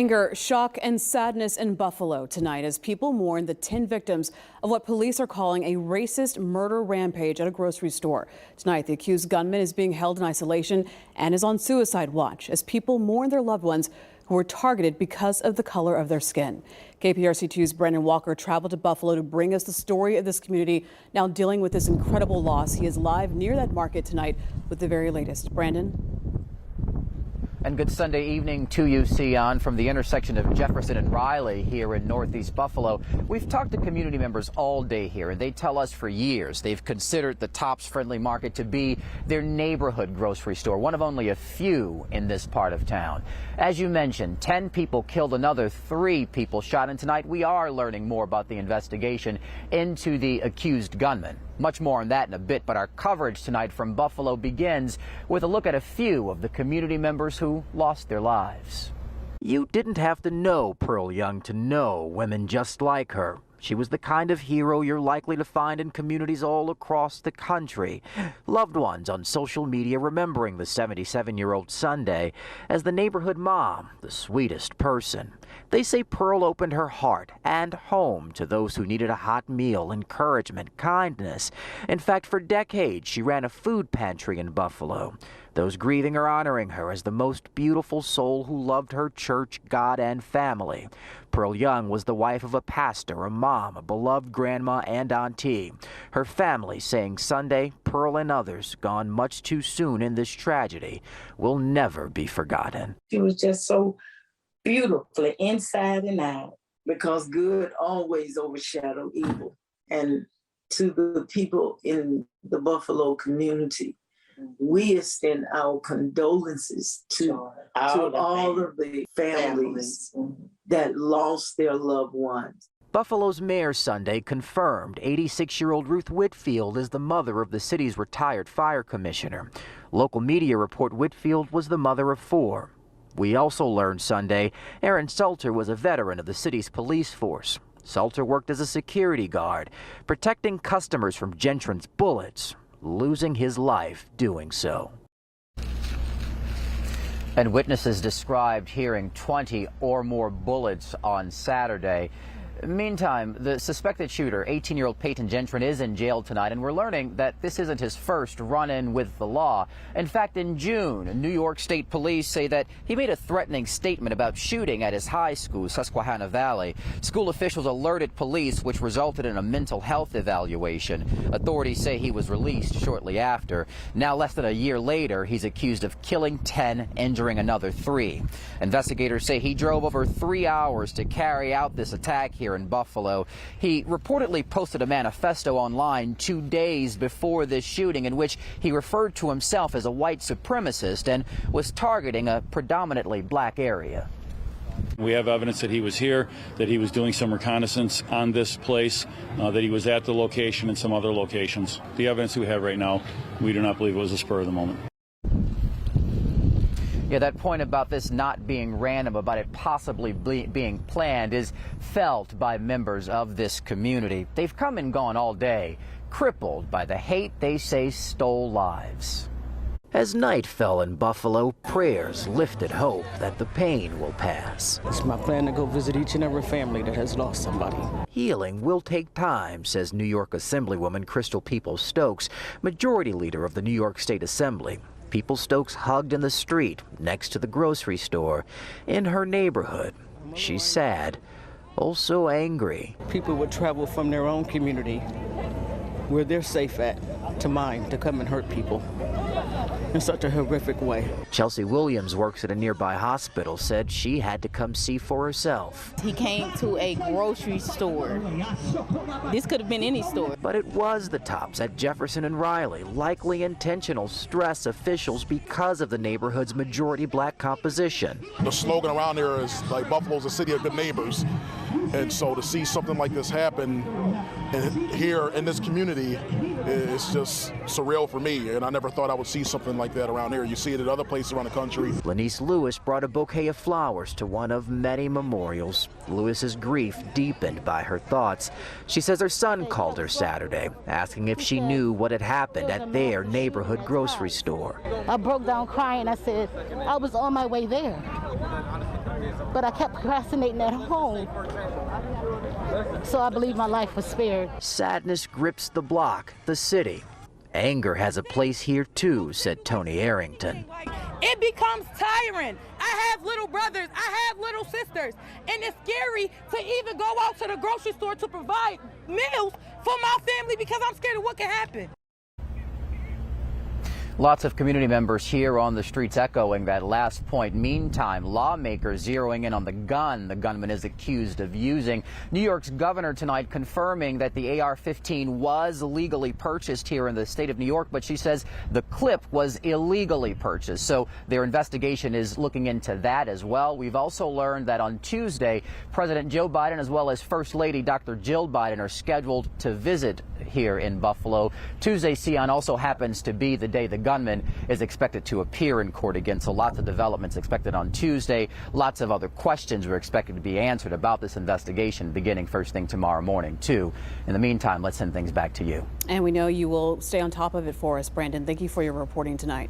Anger, shock, and sadness in Buffalo tonight as people mourn the 10 victims of what police are calling a racist murder rampage at a grocery store. Tonight, the accused gunman is being held in isolation and is on suicide watch as people mourn their loved ones who were targeted because of the color of their skin. KPRC 2's Brandon Walker traveled to Buffalo to bring us the story of this community now dealing with this incredible loss. He is live near that market tonight with the very latest. Brandon? And good Sunday evening to you, Sion, from the intersection of Jefferson and Riley here in Northeast Buffalo. We've talked to community members all day here, and they tell us for years they've considered the Tops Friendly Market to be their neighborhood grocery store, one of only a few in this part of town. As you mentioned, 10 people killed, another 3 people shot, and tonight we are learning more about the investigation into the accused gunman. Much more on that in a bit, but our coverage tonight from Buffalo begins with a look at a few of the community members who lost their lives. You didn't have to know Pearl Young to know women just like her. She was the kind of hero you're likely to find in communities all across the country. Loved ones on social media remembering the 77-year-old Sunday as the neighborhood mom, the sweetest person. They say Pearl opened her heart and home to those who needed a hot meal, encouragement, kindness. In fact, for decades, she ran a food pantry in Buffalo. Those grieving are honoring her as the most beautiful soul who loved her church, God, and family. Pearl Young was the wife of a pastor, a mom, a beloved grandma, and auntie. Her family saying Sunday, Pearl and others gone much too soon in this tragedy will never be forgotten. She was just so beautifully inside and out, because good always overshadows evil. And to the people in the Buffalo community, we extend our condolences to all of the families that lost their loved ones. Buffalo's mayor Sunday confirmed 86-year-old Ruth Whitfield is the mother of the city's retired fire commissioner. Local media report Whitfield was the mother of 4. We also learned Sunday Aaron Salter was a veteran of the city's police force. Salter worked as a security guard, protecting customers from Gentron's bullets, losing his life doing so. And witnesses described hearing 20 or more bullets on Saturday. Meantime, the suspected shooter, 18-year-old Peyton Gentron, is in jail tonight, and we're learning that this isn't his first run-in with the law. In fact, in June, New York State Police say that he made a threatening statement about shooting at his high school, Susquehanna Valley. School officials alerted police, which resulted in a mental health evaluation. Authorities say he was released shortly after. Now, less than a year later, he's accused of killing 10, injuring another 3. Investigators say he drove over 3 hours to carry out this attack here in Buffalo. He reportedly posted a manifesto online 2 days before this shooting in which he referred to himself as a white supremacist and was targeting a predominantly black area. We have evidence that he was here, that he was doing some reconnaissance on this place, that he was at the location and some other locations. The evidence we have right now, we do not believe it was a spur of the moment. Yeah, that point about this not being random, about it possibly being planned, is felt by members of this community. They've come and gone all day, crippled by the hate they say stole lives. As night fell in Buffalo, prayers lifted hope that the pain will pass. It's my plan to go visit each and every family that has lost somebody. Healing will take time, says New York Assemblywoman Crystal Peoples-Stokes, majority leader of the New York State Assembly. Peoples-Stokes hugged in the street next to the grocery store in her neighborhood. She's sad, also angry. People would travel from their own community, where they're safe at, to mine, to come and hurt people in such a horrific way. Chelsea Williams works at a nearby hospital, said she had to come see for herself. He came to a grocery store. This could have been any store. But it was the Tops at Jefferson and Riley, likely intentional, stress officials because of the neighborhood's majority black composition. The slogan around there is like Buffalo's a city of good neighbors. And so to see something like this happen here in this community, it's just surreal for me. And I never thought I would see something like that around here. You see it at other places around the country. Lanice Lewis brought a bouquet of flowers to one of many memorials. Lewis's grief deepened by her thoughts. She says her son called her Saturday, asking if she knew what had happened at their neighborhood grocery store. I broke down crying. I said, I was on my way there. but I kept procrastinating at home. So I believe my life was spared. Sadness grips the block, the city. Anger has a place here too, said Tony Arrington. It becomes tiring. I have little brothers, I have little sisters, and it's scary to even go out to the grocery store to provide meals for my family because I'm scared of what can happen. Lots of community members here on the streets echoing that last point. Meantime, lawmakers zeroing in on the gun the gunman is accused of using. New York's governor tonight confirming that the AR-15 was legally purchased here in the state of New York, but she says the clip was illegally purchased. So their investigation is looking into that as well. We've also learned that on Tuesday, President Joe Biden as well as First Lady Dr. Jill Biden are scheduled to visit here in Buffalo. Tuesday, Sion, also happens to be the day the gunman is expected to appear in court again. So lots of developments expected on Tuesday. Lots of other questions are expected to be answered about this investigation beginning first thing tomorrow morning, too. In the meantime, let's send things back to you. And we know you will stay on top of it for us, Brandon. Thank you for your reporting tonight.